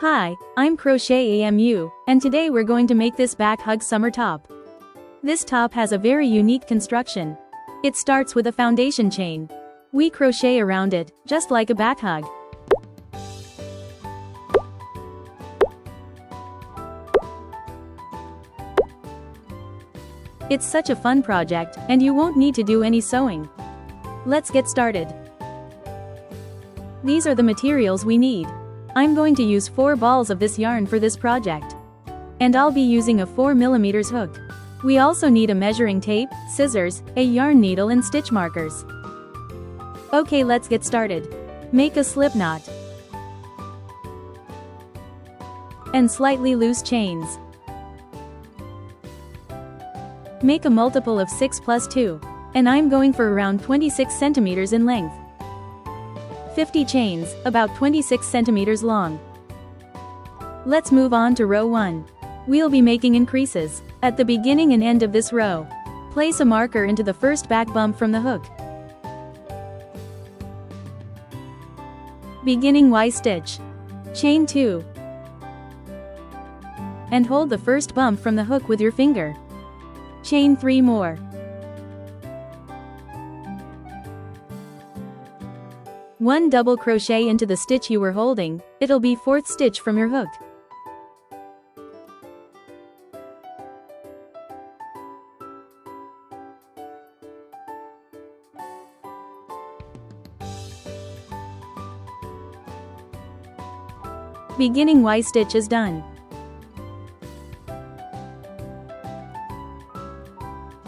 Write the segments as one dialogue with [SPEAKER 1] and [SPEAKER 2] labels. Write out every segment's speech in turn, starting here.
[SPEAKER 1] Hi, I'm Crochet AMU, and today we're going to make this back hug summer top. This top has a very unique construction. It starts with a foundation chain. We crochet around it, just like a back hug. It's such a fun project, and you won't need to do any sewing. Let's get started. These are the materials we need. I'm going to use 4 balls of this yarn for this project. And I'll be using a 4mm hook. We also need a measuring tape, scissors, a yarn needle and stitch markers. Okay, let's get started. Make a slip knot. And slightly loose chains. Make a multiple of 6 plus 2. And I'm going for around 26 centimeters in length. 50 chains, about 26 centimeters long. Let's move on to row 1. We'll be making increases. At the beginning and end of this row, place a marker into the first back bump from the hook. Beginning Y stitch. Chain 2. And hold the first bump from the hook with your finger. Chain 3 more. One double crochet into the stitch you were holding, it'll be 4th stitch from your hook. Beginning Y stitch is done.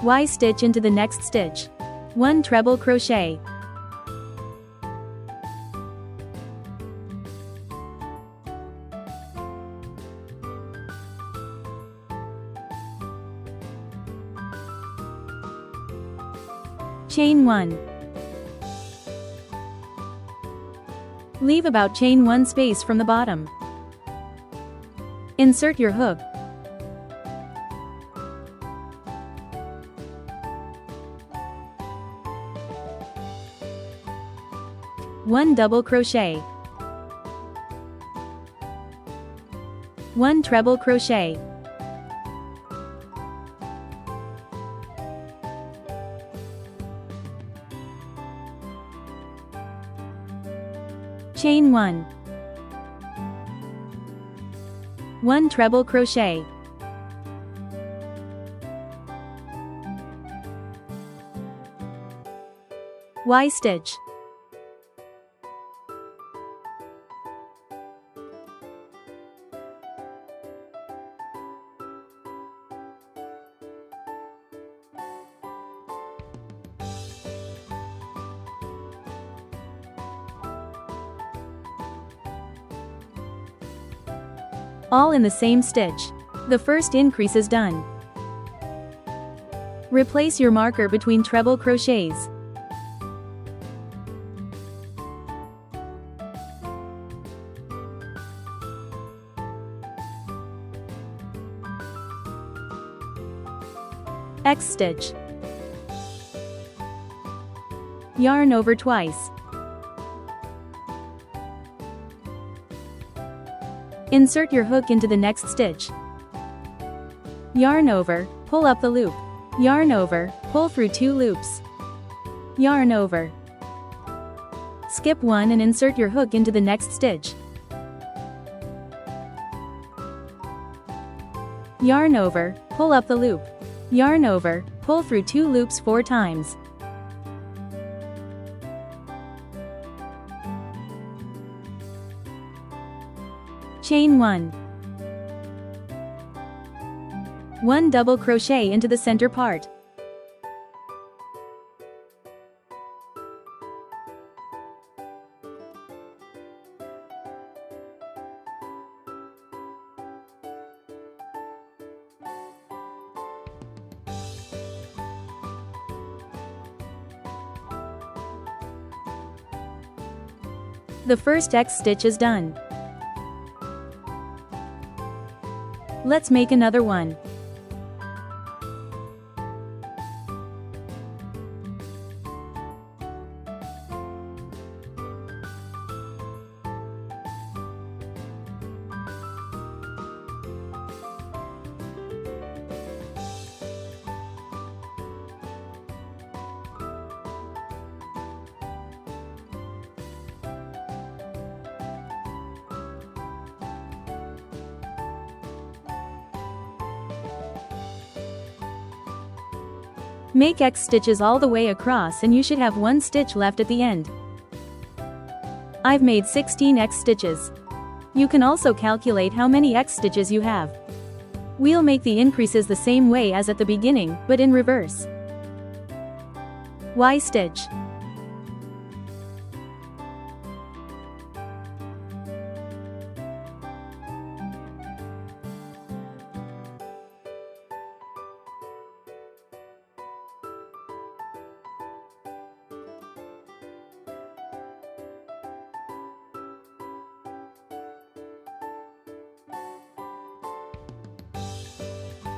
[SPEAKER 1] Y stitch into the next stitch. 1 treble crochet. Chain 1. Leave about chain 1 space from the bottom. Insert your hook. One double crochet. 1 treble crochet. Chain 1. 1 treble crochet. Y stitch. All in the same stitch. The first increase is done. Replace your marker between treble crochets. X stitch. Yarn over twice. Insert your hook into the next stitch. Yarn over, pull up the loop. Yarn over, pull through 2 loops. Yarn over. Skip 1 and insert your hook into the next stitch. Yarn over, pull up the loop. Yarn over, pull through 2 loops 4 times. Chain 1. 1 double crochet into the center part. The first X stitch is done. Let's make another one. Make X stitches all the way across and you should have one stitch left at the end. I've made 16 X stitches. You can also calculate how many X stitches you have. We'll make the increases the same way as at the beginning, but in reverse. Y stitch.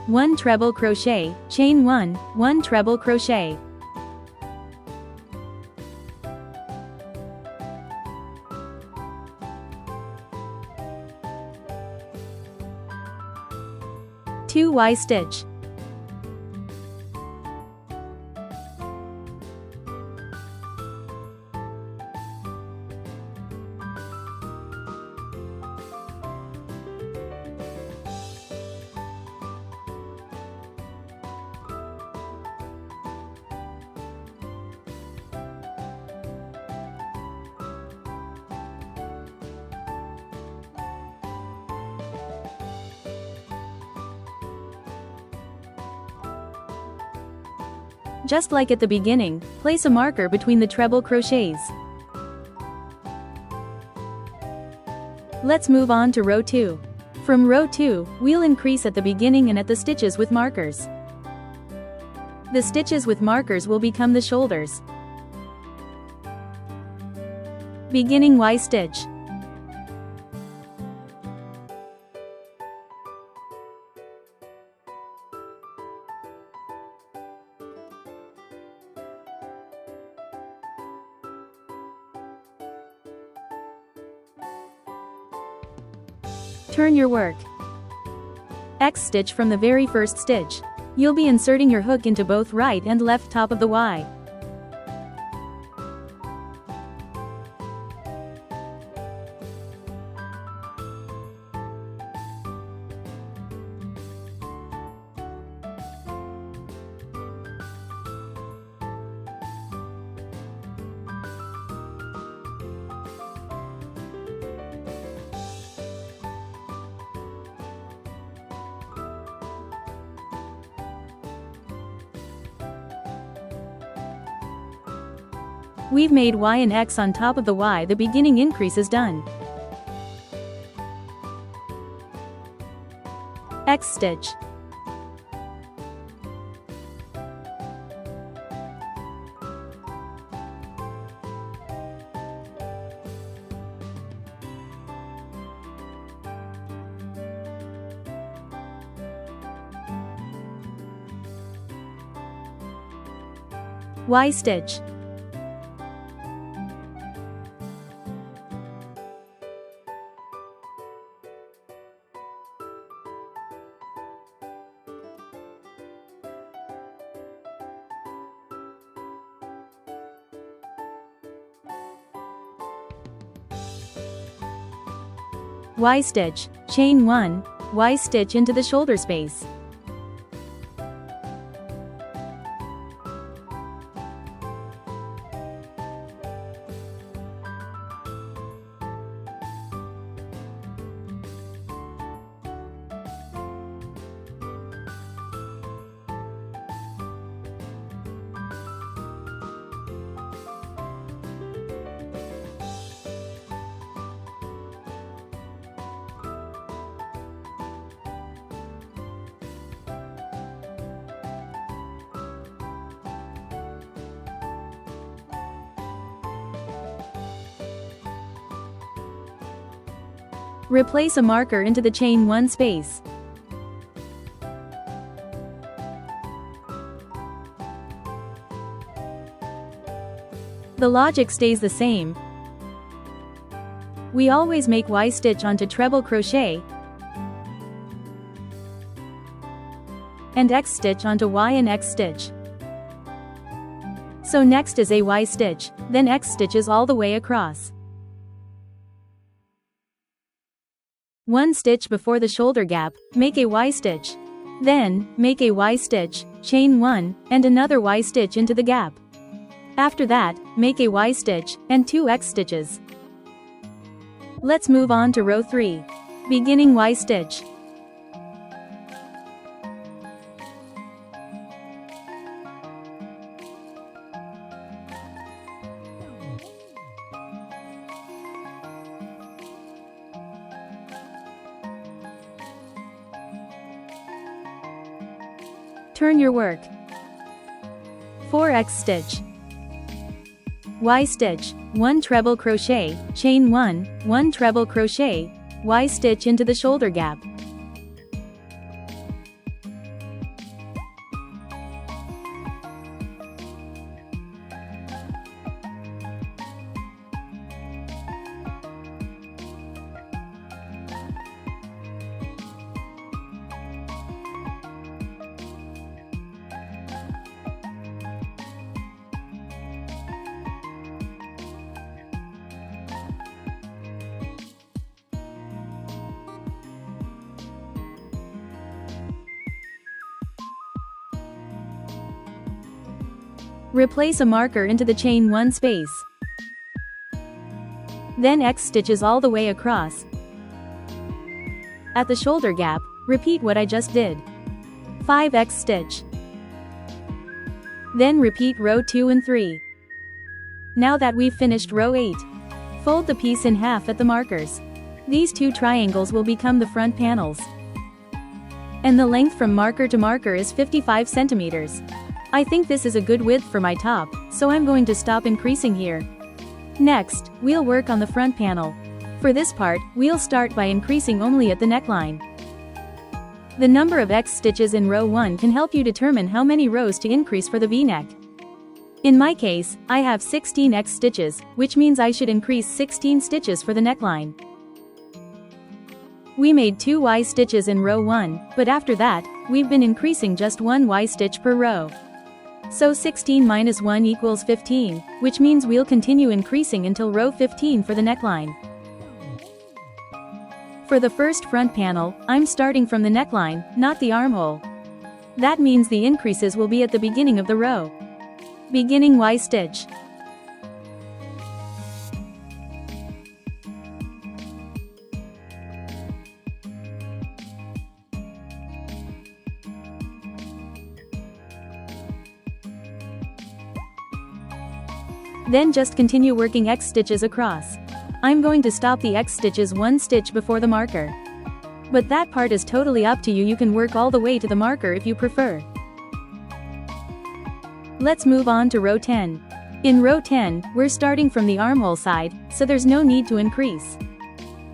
[SPEAKER 1] One treble crochet, chain 1 treble crochet. Two Y stitch. Just like at the beginning, place a marker between the treble crochets. Let's move on to row 2. From row 2, we'll increase at the beginning and at the stitches with markers. The stitches with markers will become the shoulders. Beginning Y stitch. Turn your work. X stitch from the very first stitch. You'll be inserting your hook into both right and left top of the Y. We've made Y and X on top of the Y. The beginning increase is done. X stitch. Y stitch. Y stitch, chain 1, Y stitch into the shoulder space. Replace a marker into the chain 1 space. The logic stays the same. We always make Y stitch onto treble crochet and X stitch onto Y and X stitch. So next is a Y stitch, then X stitches all the way across. One stitch before the shoulder gap, make a Y stitch. Then, make a Y stitch, chain 1, and another Y stitch into the gap. After that, make a Y stitch, and 2 X stitches. Let's move on to row 3. Beginning Y stitch. Turn your work. 4 X stitch. Y stitch, 1 treble crochet, chain 1, 1 treble crochet, Y stitch into the shoulder gap. Replace a marker into the chain 1 space. Then X stitches all the way across. At the shoulder gap, repeat what I just did. 5 X stitch. Then repeat row 2 and 3. Now that we've finished row 8, fold the piece in half at the markers. These 2 triangles will become the front panels. And the length from marker to marker is 55 centimeters. I think this is a good width for my top, so I'm going to stop increasing here. Next, we'll work on the front panel. For this part, we'll start by increasing only at the neckline. The number of X stitches in row 1 can help you determine how many rows to increase for the V-neck. In my case, I have 16 X stitches, which means I should increase 16 stitches for the neckline. We made 2 Y stitches in row 1, but after that, we've been increasing just 1 Y stitch per row. So 16 minus 1 equals 15, which means we'll continue increasing until row 15 for the neckline. For the first front panel, I'm starting from the neckline, not the armhole. That means the increases will be at the beginning of the row. Beginning Y stitch. Then just continue working X stitches across. I'm going to stop the X stitches 1 stitch before the marker. But that part is totally up to you. You can work all the way to the marker if you prefer. Let's move on to row 10. In row 10, we're starting from the armhole side, so there's no need to increase.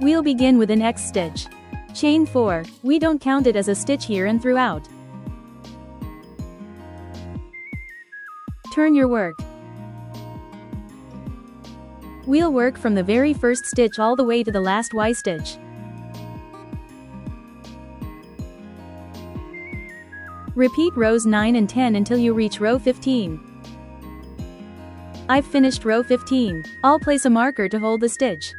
[SPEAKER 1] We'll begin with an X stitch. Chain 4, we don't count it as a stitch here and throughout. Turn your work. We'll work from the very first stitch all the way to the last Y stitch. Repeat rows 9 and 10 until you reach row 15. I've finished row 15. I'll place a marker to hold the stitch.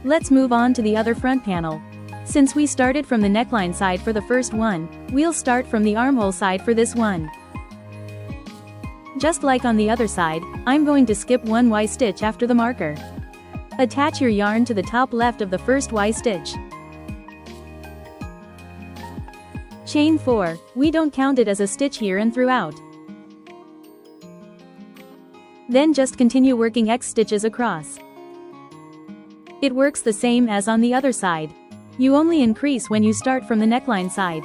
[SPEAKER 1] Let's move on to the other front panel. Since we started from the neckline side for the first one, we'll start from the armhole side for this one. Just like on the other side, I'm going to skip 1 Y stitch after the marker. Attach your yarn to the top left of the first Y stitch. Chain 4, we don't count it as a stitch here and throughout. Then just continue working X stitches across. It works the same as on the other side. You only increase when you start from the neckline side.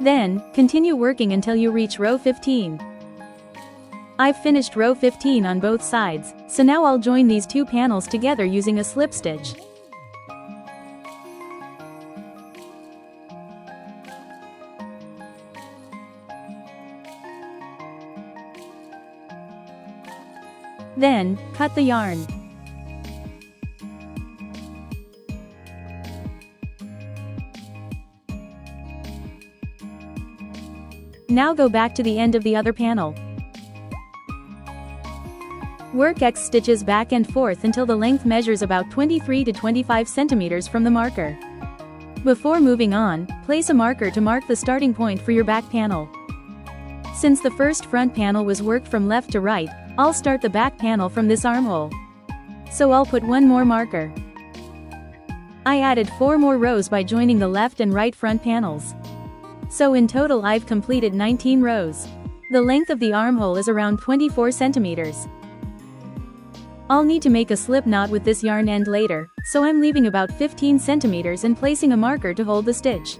[SPEAKER 1] Then, continue working until you reach row 15. I've finished row 15 on both sides, so now I'll join these 2 panels together using a slip stitch. Then, cut the yarn. Now go back to the end of the other panel. Work X stitches back and forth until the length measures about 23 to 25 centimeters from the marker. Before moving on, place a marker to mark the starting point for your back panel. Since the first front panel was worked from left to right, I'll start the back panel from this armhole. So I'll put one more marker. I added 4 more rows by joining the left and right front panels. So in total I've completed 19 rows. The length of the armhole is around 24 centimeters. I'll need to make a slip knot with this yarn end later, so I'm leaving about 15 centimeters and placing a marker to hold the stitch.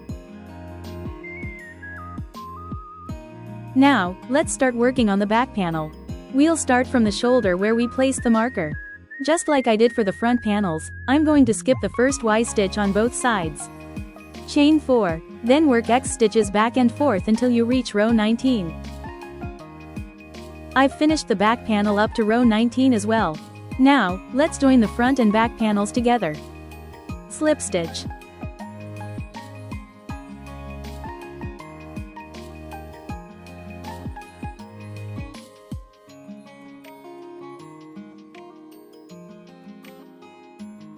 [SPEAKER 1] Now, let's start working on the back panel. We'll start from the shoulder where we placed the marker. Just like I did for the front panels, I'm going to skip the first Y stitch on both sides. Chain 4, then work X stitches back and forth until you reach row 19. I've finished the back panel up to row 19 as well. Now, let's join the front and back panels together. Slip stitch.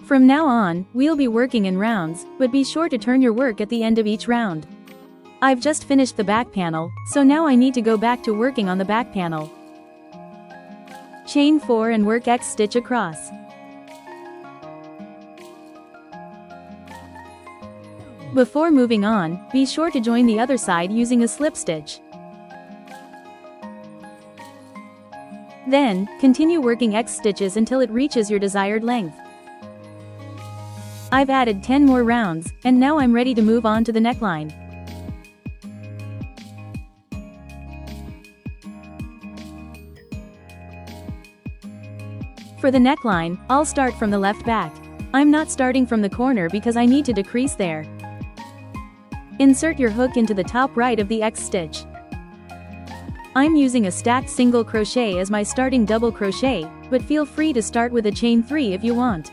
[SPEAKER 1] From now on, we'll be working in rounds, but be sure to turn your work at the end of each round. I've just finished the back panel, so now I need to go back to working on the back panel. Chain 4 and work X stitch across. Before moving on, be sure to join the other side using a slip stitch. Then, continue working X stitches until it reaches your desired length. I've added 10 more rounds, and now I'm ready to move on to the neckline. For the neckline, I'll start from the left back. I'm not starting from the corner because I need to decrease there. Insert your hook into the top right of the X stitch. I'm using a stacked single crochet as my starting double crochet, but feel free to start with a chain 3 if you want.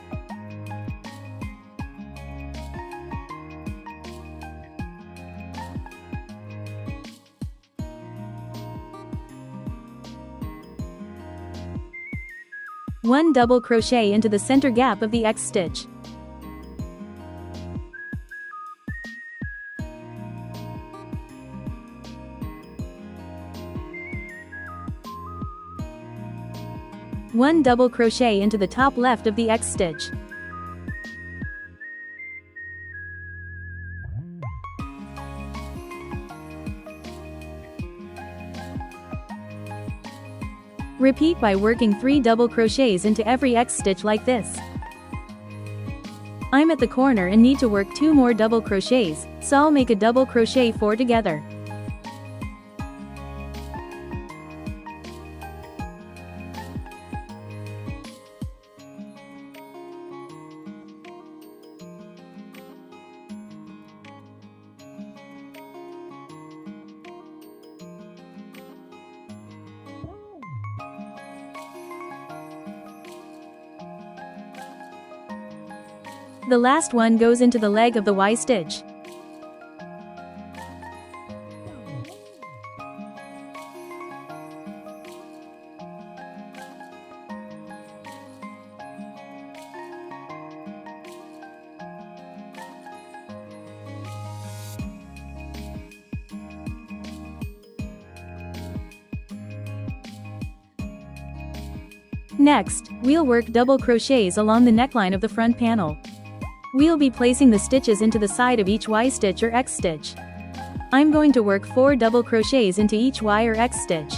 [SPEAKER 1] One double crochet into the center gap of the X stitch. One double crochet into the top left of the X stitch. Repeat by working 3 double crochets into every X stitch like this. I'm at the corner and need to work 2 more double crochets, so I'll make a double crochet 4 together. The last one goes into the leg of the Y stitch. Next, we'll work double crochets along the neckline of the front panel. We'll be placing the stitches into the side of each Y stitch or X stitch. I'm going to work 4 double crochets into each Y or X stitch.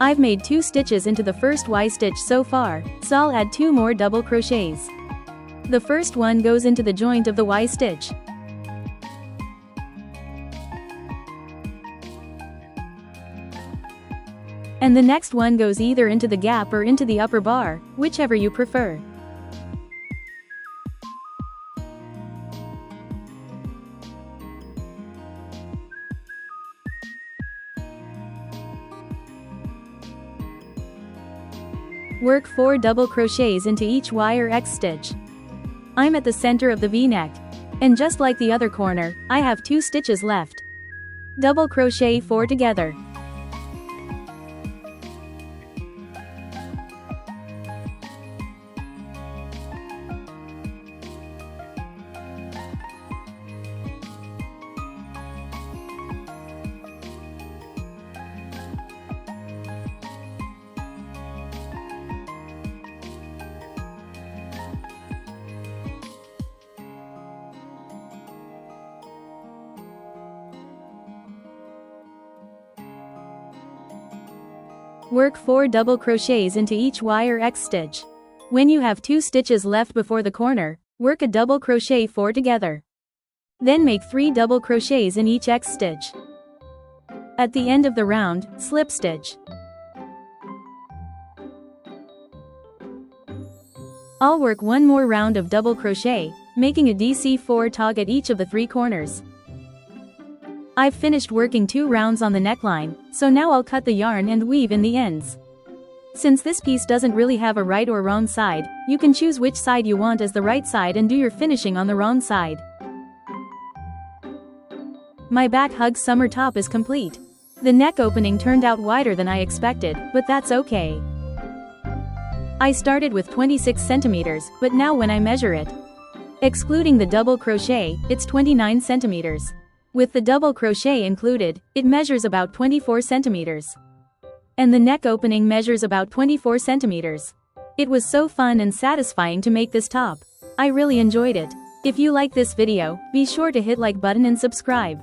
[SPEAKER 1] I've made 2 stitches into the first Y stitch so far, so I'll add 2 more double crochets. The first one goes into the joint of the Y stitch. And the next one goes either into the gap or into the upper bar, whichever you prefer. Work 4 double crochets into each Y or X stitch. I'm at the center of the V-neck. And just like the other corner, I have 2 stitches left. Double crochet 4 together. Work 4 double crochets into each Y or X stitch. When you have 2 stitches left before the corner, work a double crochet 4 together. Then make 3 double crochets in each X stitch. At the end of the round, slip stitch. I'll work one more round of double crochet, making a DC4 tog at each of the 3 corners. I've finished working 2 rounds on the neckline, so now I'll cut the yarn and weave in the ends. Since this piece doesn't really have a right or wrong side, you can choose which side you want as the right side and do your finishing on the wrong side. My back hug summer top is complete. The neck opening turned out wider than I expected, but that's okay. I started with 26 centimeters, but now when I measure it, excluding the double crochet, it's 29 centimeters. With the double crochet included, it measures about 24 centimeters. And the neck opening measures about 24 centimeters. It was so fun and satisfying to make this top. I really enjoyed it. If you like this video, be sure to hit like button and subscribe.